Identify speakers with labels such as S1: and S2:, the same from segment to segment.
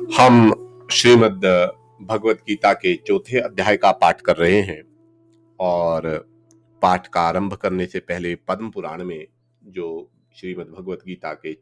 S1: हम श्रीमद् भगवत गीता के चौथे अध्याय का पाठ कर रहे हैं और पाठ का आरंभ करने से पहले पद्म पुराण में जो श्रीमद् भगवत गीता के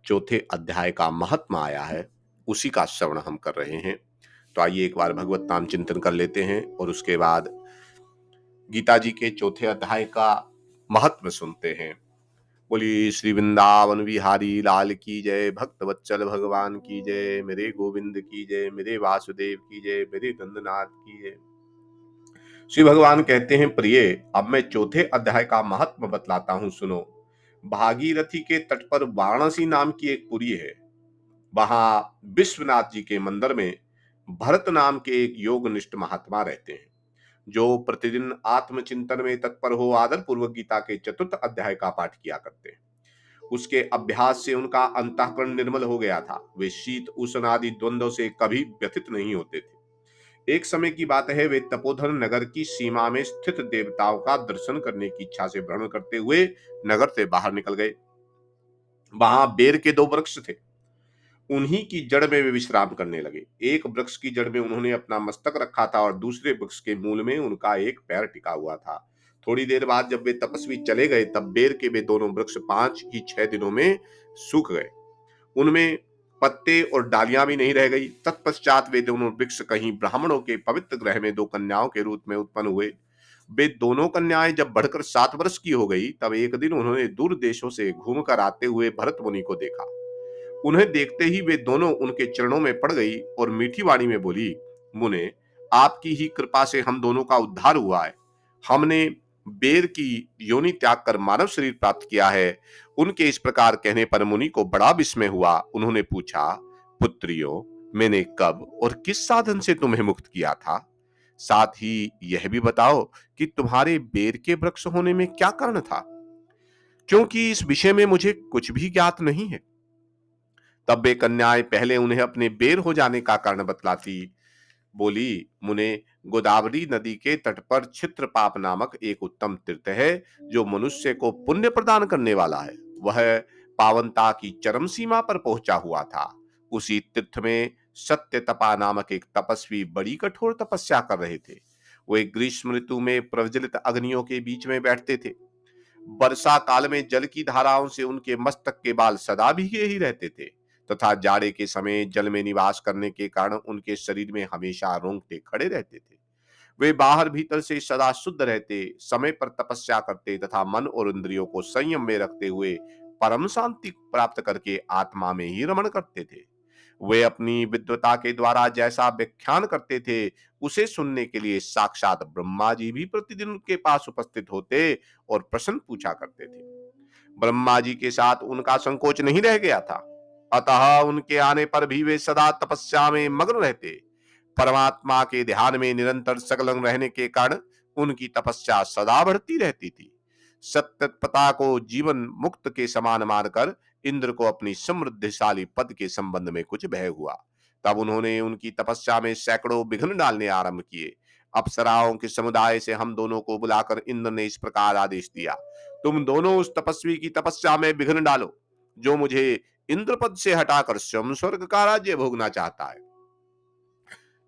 S1: चौथे अध्याय का महात्म आया है उसी का श्रवण हम कर रहे हैं। तो आइए एक बार भगवत नाम चिंतन कर लेते हैं और उसके बाद गीता जी के चौथे अध्याय का महात्म सुनते हैं। बोलिए श्री वृंदावन बिहारी लाल की जय, भक्त वत्सल भगवान की जय, मेरे गोविंद की जय, मेरे वासुदेव की जय, मेरे नंदनाथ की जय। श्री भगवान कहते हैं, प्रिय अब मैं चौथे अध्याय का महात्म बतलाता हूं, सुनो। भागीरथी के तट पर वाराणसी नाम की एक पुरी है। वहां विश्वनाथ जी के मंदिर में भरत नाम के एक योगनिष्ठ महात्मा रहते हैं, जो प्रतिदिन आत्मचिंतन में तत्पर हो आदर पूर्वक गीता के चतुर्थ अध्याय का पाठ किया करते हैं। उसके अभ्यास से उनका अंतःकरण निर्मल हो गया था। वे शीत उष्ण आदि द्वंद्व से कभी व्यथित नहीं होते थे। एक समय की बात है, वे तपोधन नगर की सीमा में स्थित देवताओं का दर्शन करने की इच्छा से भ्रमण करते हुए नगर से बाहर निकल गए। वहां बेर के दो वृक्ष थे, उन्हीं की जड़ में वे विश्राम करने लगे। एक वृक्ष की जड़ में उन्होंने अपना मस्तक रखा था और दूसरे वृक्ष के मूल में उनका एक पैर टिका हुआ था। थोड़ी देर बाद जब वे तपस्वी चले गए, तब बेर के वे दोनों वृक्ष 5 ही 6 दिनों में सूख गए। उनमें पत्ते और डालियां भी नहीं रह गई। तत्पश्चात वे दोनों वृक्ष कहीं ब्राह्मणों के पवित्र ग्रह में दो कन्याओं के रूप में उत्पन्न हुए। वे दोनों कन्याएं जब बढ़कर 7 वर्ष की हो गई, तब एक दिन उन्होंने दूर देशों से घूमकर आते हुए भरत मुनि को देखा। उन्हें देखते ही वे दोनों उनके चरणों में पड़ गई और मीठी वाणी में बोली, मुने, आपकी ही कृपा से हम दोनों का उद्धार हुआ है। हमने बेर की योनि त्याग कर मानव शरीर प्राप्त किया है। उनके इस प्रकार कहने पर मुनि को बड़ा विस्मय हुआ। उन्होंने पूछा, पुत्रियों, मैंने कब और किस साधन से तुम्हें मुक्त किया था? साथ ही यह भी बताओ कि तुम्हारे बेर के वृक्ष होने में क्या कारण था, क्योंकि इस विषय में मुझे कुछ भी ज्ञात नहीं है। तब वे कन्याएं पहले उन्हें अपने बेर हो जाने का कारण बतलाती। बोली, मुने, गोदावरी नदी के तट पर छित्रपाप नामक एक उत्तम तीर्थ है, जो मनुष्य को पुण्य प्रदान करने वाला है। वह पावनता की चरम सीमा पर पहुंचा हुआ था। उसी तीर्थ में सत्य तपा नामक एक तपस्वी बड़ी कठोर तपस्या कर रहे थे। वे ग्रीष्म ऋतु में प्रज्वलित अग्नियों के बीच में बैठते थे। वर्षा काल में जल की धाराओं से उनके मस्तक के बाल सदा भीगे ही रहते थे, तथा जाड़े के समय जल में निवास करने के कारण उनके शरीर में हमेशा रोंगटे खड़े रहते थे। वे बाहर भीतर से सदा शुद्ध रहते, समय पर तपस्या करते तथा मन और इंद्रियों को संयम में रखते हुए परम शांति प्राप्त करके आत्मा में ही रमण करते थे। वे अपनी विद्वता के द्वारा जैसा व्याख्यान करते थे, उसे सुनने के लिए साक्षात ब्रह्मा जी भी प्रतिदिन उनके पास उपस्थित होते और प्रश्न पूछा करते थे। ब्रह्मा जी के साथ उनका संकोच नहीं रह गया था, अतः उनके आने पर भी वे सदा तपस्या में मग्न रहते। परमात्मा के ध्यान में निरंतर संलग्न रहने के कारण उनकी तपस्या सदा बढ़ती रहती थी। सत्यपता को जीवन मुक्त के समान मानकर इंद्र को अपनी समृद्धिशाली पद के संबंध में कुछ भय हुआ। तब उन्होंने उनकी तपस्या में सैकड़ों विघ्न डालने आरंभ किए। अप्सराओं के समुदाय से हम दोनों को बुलाकर इंद्र ने इस प्रकार आदेश दिया, तुम दोनों उस तपस्वी की तपस्या में विघ्न डालो, जो मुझे इंद्र पद से हटाकर स्वयं स्वर्ग का राज्य भोगना चाहता है।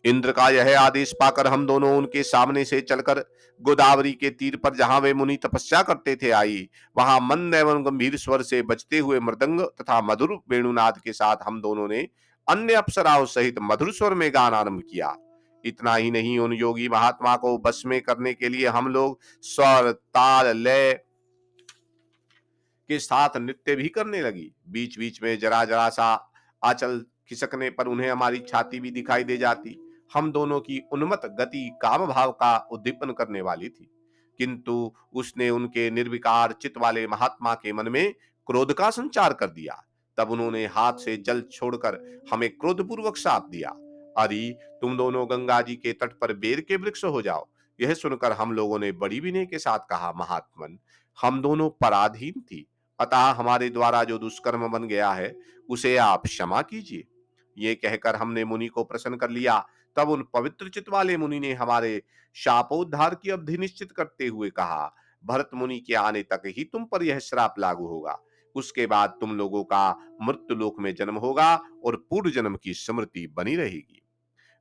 S1: इंद्र का यह आदेश पाकर हम दोनों उनके सामने से चलकर गोदावरी के तीर पर जहां वे मुनि तपस्या करते थे आई। वहां मंद एवं गंभीर स्वर से बजते हुए मृदंग तथा मधुर वेणुनाद के साथ हम दोनों ने अन्य अप्सराओं सहित मधुर स्वर में गान आरंभ किया। इतना ही नहीं, उन योगी महात्मा को बस में करने के लिए हम लोग स्वर, ताल, लय के साथ नृत्य भी करने लगी। बीच बीच में जरा जरा सा आंचल खिसकने पर उन्हें हमारी छाती भी दिखाई दे जाती। हम दोनों की उन्मत्त गति काम भाव का उद्दीपन करने वाली थी, किंतु उसने उनके निर्विकार चित्त वाले महात्मा के मन में क्रोध का संचार कर दिया। तब उन्होंने हाथ से जल छोड़कर हमें क्रोधपूर्वक शाप दिया, अरे, तुम दोनों गंगा जी के तट पर बेर के वृक्ष हो जाओ। यह सुनकर हम लोगों ने बड़ी विनय के साथ कहा, महात्मन, हम दोनों पराधीन थी, अतः हमारे द्वारा जो दुष्कर्म बन गया है उसे आप क्षमा कीजिए। ये कहकर हमने मुनि को प्रसन्न कर लिया। तब उन पवित्र चित्त वाले मुनि ने हमारे शापोद्धार की अवधि निश्चित करते हुए कहा, भरत मुनि के आने तक ही तुम पर यह श्राप लागू होगा। उसके बाद तुम लोगों का मृत्यु लोक में जन्म होगा और पूर्व जन्म की स्मृति बनी रहेगी।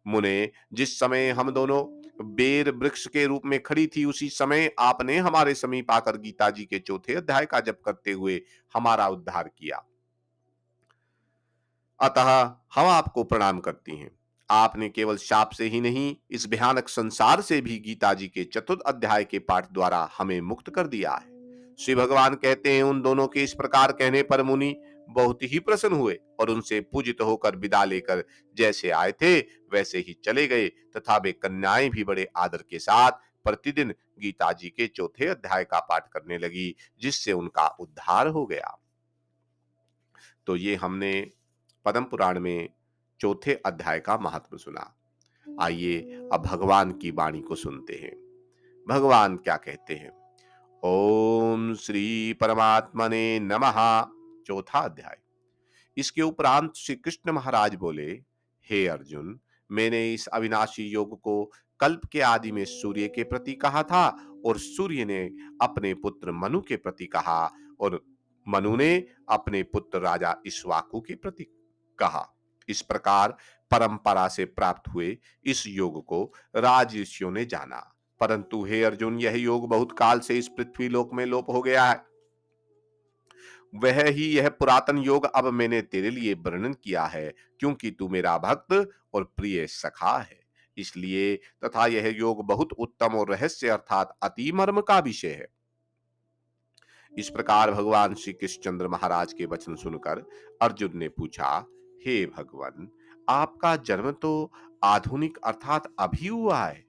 S1: मुने, जिस समय हम दोनों बेर वृक्ष के रूप में खड़ी थी, उसी समय आपने हमारे समीप आकर गीता जी के चौथे अध्याय का जप करते हुए हमारा उद्धार किया। अतः हम आपको प्रणाम करती हैं। आपने केवल शाप से ही नहीं, इस भयानक संसार से भी गीता जी के चतुर्थ अध्याय के पाठ द्वारा हमें मुक्त कर दिया है। श्री भगवान कहते हैं, उन दोनों के इस प्रकार कहने पर मुनि बहुत ही प्रसन्न हुए और उनसे पूजित होकर विदा लेकर जैसे आए थे वैसे ही चले गए, तथा वे कन्याएं भी बड़े आदर के साथ प्रतिदिन गीता जी के चौथे अध्याय का पाठ करने लगी, जिससे उनका उद्धार हो गया। तो ये हमने पद्म पुराण में चौथे अध्याय का महत्व सुना। आइए अब भगवान की वाणी को सुनते हैं। भगवान क्या कहते हैं? ओम श्री परमात्मने नमः। चौथा अध्याय। इसके उपरांत श्री कृष्ण महाराज बोले, हे अर्जुन, मैंने इस अविनाशी योग को कल्प के आदि में सूर्य के प्रति कहा था और सूर्य ने अपने पुत्र मनु के प्रति कहा और मनु ने अपने पुत्र राजा इक्ष्वाकु के प्रति कहा। इस प्रकार परंपरा से प्राप्त हुए इस योग को राज ऋषियों ने जाना। परंतु हे अर्जुन, यह योग बहुत काल से इस पृथ्वी लोक में लोप हो गया है। वह ही यह पुरातन योग अब मैंने तेरे लिए वर्णन किया है, क्योंकि तू मेरा भक्त और प्रिय सखा है, इसलिए। तथा यह योग बहुत उत्तम और रहस्य अर्थात अति मर्म का विषय है। इस प्रकार भगवान श्री कृष्णचंद्र महाराज के वचन सुनकर अर्जुन ने पूछा, हे भगवान, आपका जन्म तो आधुनिक अर्थात अभी हुआ है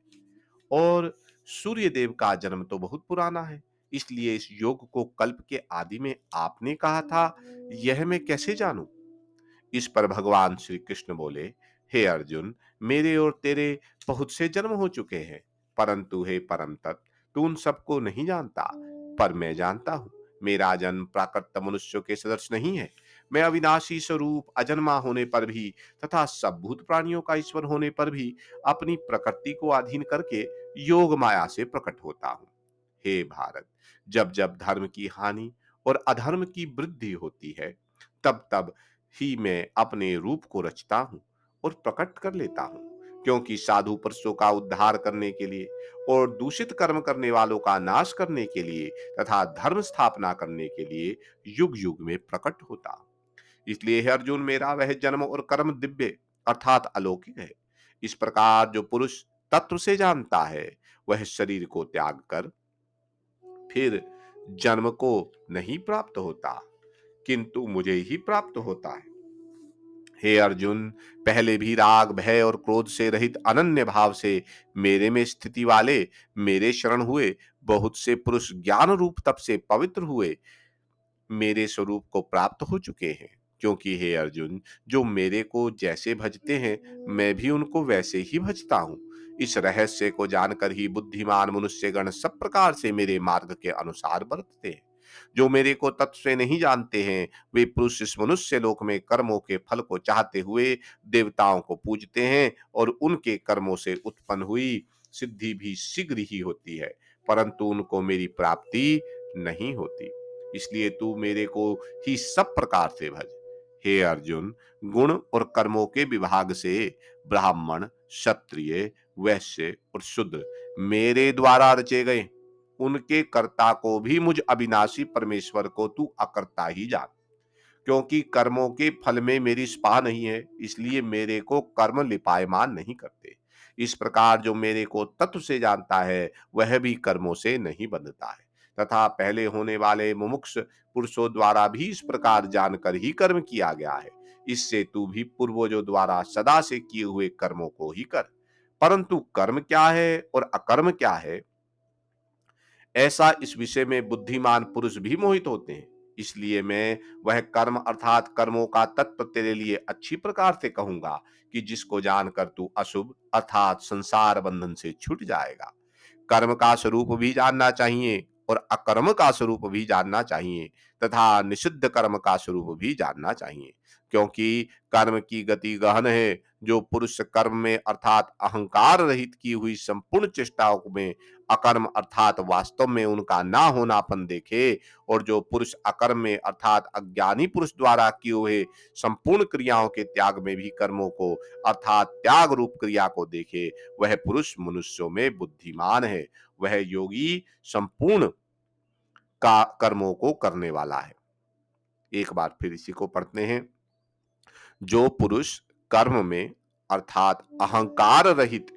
S1: और सूर्य देव का जन्म तो बहुत पुराना है, इसलिए इस योग को कल्प के आदि में आपने कहा था, यह मैं कैसे जानूं? इस पर भगवान श्री कृष्ण बोले, हे अर्जुन, मेरे और तेरे बहुत से जन्म हो चुके हैं, परंतु हे परम तत्व, तू उन सबको नहीं जानता, पर मैं जानता हूं। मेरा जन्म प्राकृत मनुष्यों के सदृश नहीं है। मैं अविनाशी स्वरूप अजन्मा होने पर भी तथा सब भूत प्राणियों का ईश्वर होने पर भी अपनी प्रकृति को अधीन करके योग माया से प्रकट होता हूं। हे भारत, जब जब धर्म की हानि और अधर्म की वृद्धि होती है, तब तब ही मैं अपने रूप को रचता हूँ और प्रकट कर लेता हूँ, क्योंकि साधु पुरुषों का उद्धार करने के लिए और दूषित कर्म करने वालों का नाश करने के लिए तथा धर्म स्थापना करने के लिए युग युग में प्रकट होता हूँ। इसलिए हे अर्जुन, मेरा वह जन्म और कर्म दिव्य अर्थात अलौकिक है। इस प्रकार जो पुरुष तत्व से जानता है, वह शरीर को त्याग कर फिर जन्म को नहीं प्राप्त होता, किंतु मुझे ही प्राप्त होता है। हे अर्जुन, पहले भी राग, भय और क्रोध से रहित अनन्य भाव से मेरे में स्थिति वाले मेरे शरण हुए बहुत से पुरुष ज्ञान रूप तप से पवित्र हुए मेरे स्वरूप को प्राप्त हो चुके हैं। क्योंकि हे अर्जुन, जो मेरे को जैसे भजते हैं, मैं भी उनको वैसे ही भजता हूँ। इस रहस्य को जानकर ही बुद्धिमान मनुष्यगण सब प्रकार से मेरे मार्ग के अनुसार बरतते हैं। जो मेरे को तत्व से नहीं जानते हैं, वे पुरुष इस मनुष्य लोक में कर्मों के फल को चाहते हुए देवताओं को पूजते हैं और उनके कर्मों से उत्पन्न हुई सिद्धि भी शीघ्र ही होती है, परंतु उनको मेरी प्राप्ति नहीं होती। इसलिए तू मेरे को ही सब प्रकार से भज। हे अर्जुन, गुण और कर्मों के विभाग से ब्राह्मण, क्षत्रिय, वैश्य और शूद्र मेरे द्वारा रचे गए। उनके कर्ता को भी मुझ अविनाशी परमेश्वर को तू अकर्ता ही जान। क्योंकि कर्मों के फल में मेरी स्पा नहीं है, इसलिए मेरे को कर्म लिपायमान नहीं करते। इस प्रकार जो मेरे को तत्व से जानता है, वह भी कर्मों से नहीं बंधता है, तथा पहले होने वाले मुमुक्ष पुरुषों द्वारा भी इस प्रकार जानकर ही कर्म किया गया है। इससे तू भी पूर्वजों द्वारा सदा से किए हुए कर्मों को ही कर। परंतु कर्म क्या है और अकर्म क्या है, ऐसा इस विषय में बुद्धिमान पुरुष भी मोहित होते हैं। इसलिए मैं वह कर्म अर्थात कर्मों का तत्व तेरे लिए अच्छी प्रकार से कहूंगा कि जिसको जानकर तू अशुभ अर्थात संसार बंधन से छूट जाएगा। कर्म का स्वरूप भी जानना चाहिए और अकर्म का स्वरूप भी जानना चाहिए तथा निषिद्ध कर्म का स्वरूप भी जानना चाहिए। क्योंकि कर्म की गति गहन है। जो पुरुष कर्म में अर्थात अहंकार रहित की हुई संपूर्ण चेष्टाओं में अकर्म अर्थात वास्तव में उनका ना होनापन देखे, और जो पुरुष अकर्म में अर्थात अज्ञानी पुरुष द्वारा किए हुए संपूर्ण क्रियाओं के त्याग में भी कर्मों को अर्थात त्याग रूप क्रिया को देखे, वह पुरुष मनुष्यों में बुद्धिमान है। वह योगी संपूर्ण का कर्मों को करने वाला है। एक बार फिर इसी को पढ़ते हैं। जो पुरुष कर्म में अर्थात अहंकार रहित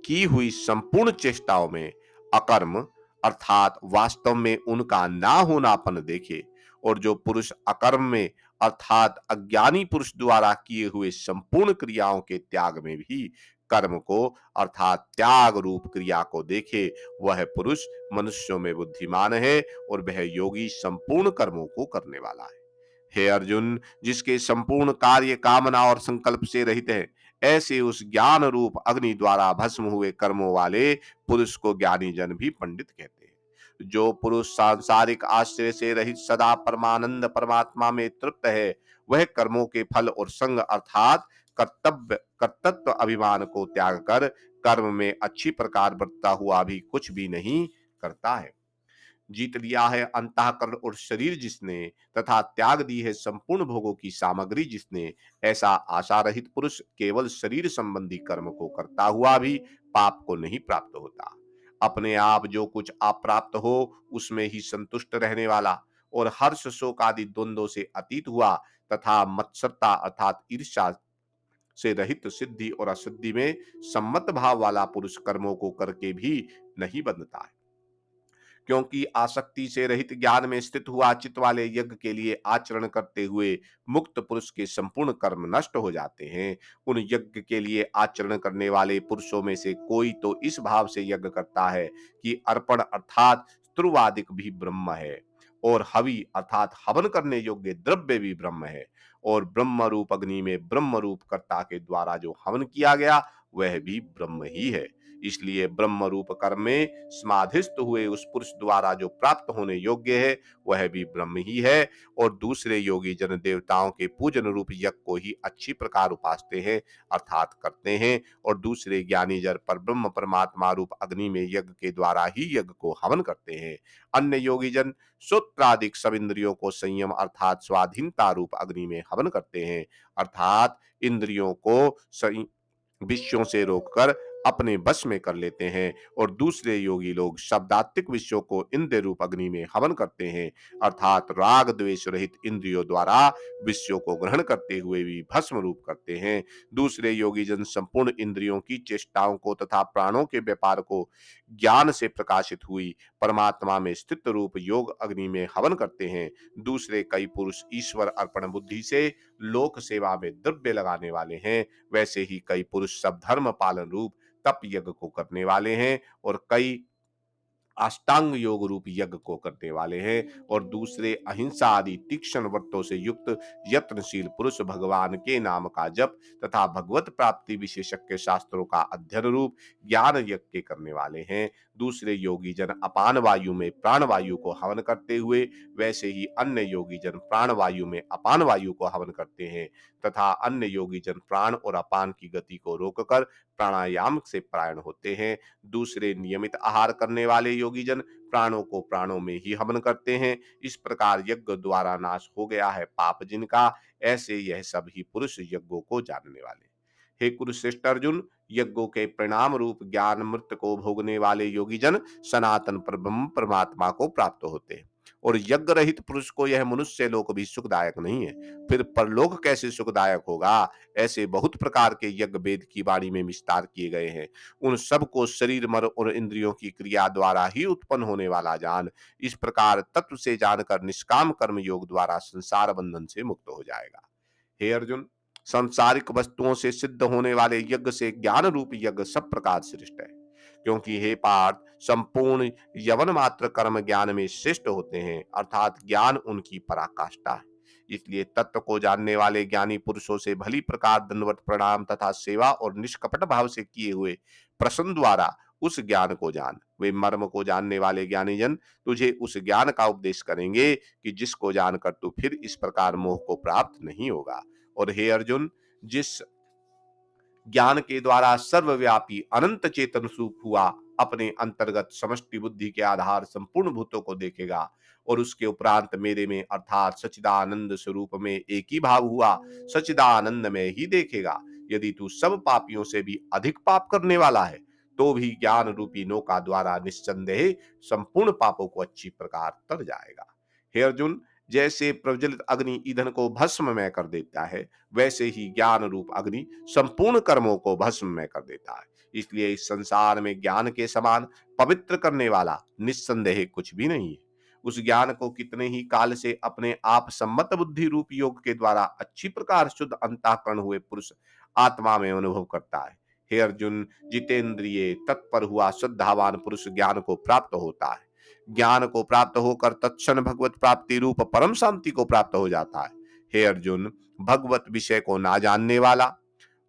S1: की हुई संपूर्ण चेष्टाओं में अकर्म अर्थात वास्तव में उनका ना होनापन देखे, और जो पुरुष अकर्म में अर्थात अज्ञानी पुरुष द्वारा किए हुए संपूर्ण क्रियाओं के त्याग में भी कर्म को अर्थात त्याग रूप क्रिया को देखे, वह पुरुष मनुष्यों में बुद्धिमान है और वह योगी संपूर्ण कर्मों को करने वाला है। हे अर्जुन, जिसके संपूर्ण कार्य कामना और संकल्प से रहित है, ऐसे उस ज्ञान रूप अग्नि द्वारा भस्म हुए कर्मों वाले पुरुष को ज्ञानी जन भी पंडित कहते हैं। जो पुरुष सांसारिक आश्रय से रहित सदा परमानंद परमात्मा में तृप्त है, वह कर्मों के फल और संग अर्थात कर्तृत्व अभिमान को त्याग कर कर्म में अच्छी प्रकार बरतता हुआ भी कुछ भी नहीं करता है। जीत लिया है अंतःकरण और शरीर जिसने, तथा त्याग दी है संपूर्ण भोगों की सामग्री जिसने, ऐसा आशा रहित पुरुष केवल शरीर संबंधी कर्म को करता हुआ भी पाप को नहीं प्राप्त होता। अपने आप जो कुछ अप्राप्त हो उसमें ही संतुष्ट रहने वाला और हर्ष शोक आदि द्वंद्वों से अतीत हुआ तथा मत्सरता अर्थात ईर्ष्या से रहित सिद्धि और असिद्धि में सम्मत भाव वाला पुरुष कर्मों को करके भी नहीं बंधता है। क्योंकि आसक्ति से रहित ज्ञान में स्थित हुआ चित्त वाले यज्ञ के लिए आचरण करते हुए मुक्त पुरुष के संपूर्ण कर्म नष्ट हो जाते हैं। उन यज्ञ के लिए आचरण करने वाले पुरुषों में से कोई तो इस भाव से यज्ञ करता है कि अर्पण अर्थात स्तुवादिक भी ब्रह्म है, और हवि अर्थात हवन करने योग्य द्रव्य भी ब्रह्म है, और ब्रह्म रूप अग्नि में ब्रह्म रूप कर्ता के द्वारा जो हवन किया गया वह भी ब्रह्म ही है। इसलिए ब्रह्म रूप कर्म में समाधिस्थ हुए उस पुरुष द्वारा जो प्राप्त होने योग्य है वह भी ब्रह्म ही है, और दूसरे योगी जन देवताओं के पूजन रूप यज्ञ को ही अच्छी प्रकार उपासते हैं अर्थात करते हैं, और दूसरे ज्ञानी जन पर ब्रह्म परमात्मा रूप अग्नि में यज्ञ के द्वारा ही यज्ञ को हवन करते हैं। अन्य योगी जन श्रोत्रादिक सब इंद्रियों को संयम अर्थात स्वाधीनता रूप अग्नि में हवन करते हैं, अर्थात इंद्रियों को विषयों से रोककर अपने वश में कर लेते हैं, और दूसरे योगी लोग शब्दात्मिक विषयों को इंद्रिय रूप अग्नि में हवन करते हैं, अर्थात राग द्वेष रहित इंद्रियों द्वारा विषयों को ग्रहण करते हुए भी भस्म रूप करते हैं। दूसरे योगी जन संपूर्ण इंद्रियों की चेष्टाओं को तथा प्राणों के व्यापार को ज्ञान से प्रकाशित हुई परमात्मा में स्थित रूप योग अग्नि में हवन करते हैं। दूसरे कई पुरुष ईश्वर अर्पण बुद्धि से लोक सेवा में द्रव्य लगाने वाले हैं, वैसे ही कई पुरुष सब धर्म पालन रूप तप यज्ञ को करने वाले हैं, और कई अष्टांग योग रूप यज्ञ को करने वाले हैं, और दूसरे अहिंसा आदि तीक्ष्ण व्रतों से युक्त यत्नशील पुरुष भगवान के नाम का जप तथा भगवत प्राप्ति विशेषज्ञ शास्त्रों का अध्ययन रूप ज्ञान यज्ञ के करने वाले हैं। दूसरे योगी जन अपान वायु में प्राण वायु को हवन करते हुए, वैसे ही अन्य योगी जन प्राण वायु में अपान वायु को हवन करते हैं, तथा अन्य योगी जन प्राण और अपान की गति को रोककर प्राणायाम से परायण होते हैं। दूसरे नियमित आहार करने वाले योगी जन प्राणों को प्राणों में ही हवन करते हैं। इस प्रकार यज्ञ द्वारा नाश हो गया है पाप जिनका, ऐसे यह सब ही पुरुष यज्ञों को जानने वाले। हे कुरुश्रेष्ठ अर्जुन, यज्ञों के परिणाम रूप ज्ञान मृत को भोगने वाले योगी जन सनातन ब्रह्म परमात्मा को प्राप्त होते हैं, और यज्ञ रहित पुरुष को यह मनुष्य लोक भी सुखदायक नहीं है, फिर परलोक कैसे सुखदायक होगा। ऐसे बहुत प्रकार के यज्ञ वेद की वाणी में विस्तार किए गए हैं। उन सब को शरीर मर और इंद्रियों की क्रिया द्वारा ही उत्पन्न होने वाला जान। इस प्रकार तत्व से जानकर निष्काम कर्म योग द्वारा संसार बंधन से मुक्त हो जाएगा। हे अर्जुन, सांसारिक वस्तुओं से सिद्ध होने वाले यज्ञ से ज्ञान रूप यज्ञ सब प्रकार श्रेष्ठ है, क्योंकि हे पार्थ, संपूर्ण यवन मात्र कर्म ज्ञान में श्रेष्ठ होते हैं, अर्थात ज्ञान उनकी पराकाष्ठा है। इसलिए तत्व को जानने वाले ज्ञानी पुरुषों से भली प्रकार दंडवत प्रणाम तथा सेवा और निष्कपट भाव से किए हुए प्रसन्न द्वारा उस ज्ञान को जान। वे मर्म को जानने वाले ज्ञानी जन तुझे उस ज्ञान का उपदेश करेंगे कि जिसको जानकर तू फिर इस प्रकार मोह को प्राप्त नहीं होगा। और हे अर्जुन, जिस ज्ञान के द्वारा सर्वव्यापी अनंत चेतन स्वरूप हुआ अपने अंतर्गत समष्टि बुद्धि के आधार संपूर्ण भूतों को देखेगा और उसके उपरांत मेरे में अर्थात सच्चिदानंद स्वरूप में एक ही भाव हुआ सच्चिदानंद में ही देखेगा। यदि तू सब पापियों से भी अधिक पाप करने वाला है तो भी ज्ञान रूपी नौका द्वारा निस्संदेह संपूर्ण पापों को अच्छी प्रकार तर जाएगा। हे अर्जुन, जैसे प्रज्वलित अग्नि ईंधन को भस्ममय कर देता है, वैसे ही ज्ञान रूप अग्नि संपूर्ण कर्मों को भस्ममय कर देता है। इसलिए इस संसार में ज्ञान के समान पवित्र करने वाला निस्संदेह कुछ भी नहीं है। उस ज्ञान को कितने ही काल से अपने आप सम्मत बुद्धि रूप योग के द्वारा अच्छी प्रकार शुद्ध अंतःकरण हुए पुरुष आत्मा में अनुभव करता है। हे अर्जुन, जितेंद्रिय तत्पर हुआ श्रद्धावान पुरुष ज्ञान को प्राप्त होता है। ज्ञान को प्राप्त होकर तत्क्षण भगवत प्राप्ति रूप परम शांति को प्राप्त हो जाता है। हे अर्जुन, भगवत विषय को ना जानने वाला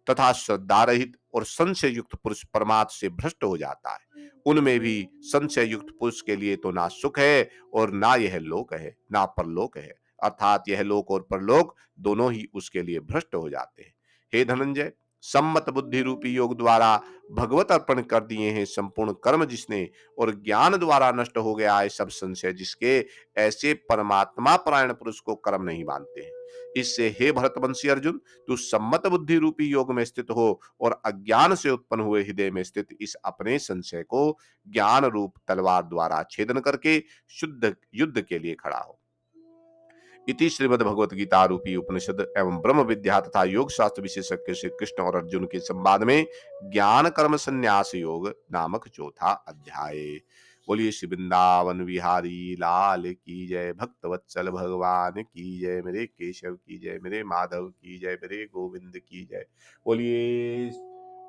S1: तथा श्रद्धा रहित और संशय युक्त पुरुष परमात्म से भ्रष्ट हो जाता है। उनमें भी संशय युक्त पुरुष के लिए तो ना सुख है और ना यह लोक है ना परलोक है, अर्थात यह लोक और परलोक दोनों ही उसके लिए भ्रष्ट हो जाते हैं। हे धनंजय, सम्मत बुद्धि रूपी योग द्वारा भगवत अर्पण कर दिए हैं संपूर्ण कर्म जिसने, और ज्ञान द्वारा नष्ट हो गया है सब संशय जिसके, ऐसे परमात्मा परायण पुरुष को कर्म नहीं मानते हैं। इससे हे भरतवंशी अर्जुन, तू सम्मत बुद्धि रूपी योग में स्थित हो और अज्ञान से उत्पन्न हुए हृदय में स्थित इस अपने संशय को ज्ञान रूप तलवार द्वारा छेदन करके शुद्ध युद्ध के लिए खड़ा हो। इति श्रीमद् भगवत गीता रूपी उपनिषद एवं ब्रह्म विद्या तथा योग शास्त्र विशेषज्ञ श्री कृष्ण और अर्जुन के संवाद में ज्ञान कर्म संन्यास योग नामक चौथा अध्याय। बोलिए श्री वृंदावन बिहारी लाल की जय, भक्त वत्सल भगवान की जय, मेरे केशव की जय, मेरे माधव की जय, मेरे गोविंद की जय। बोलिए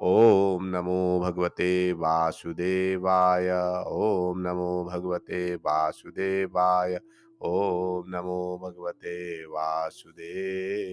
S1: ओम नमो भगवते वासुदेवाय, ओम नमो भगवते वासुदेवाय, ओम नमो भगवते वासुदेवाय।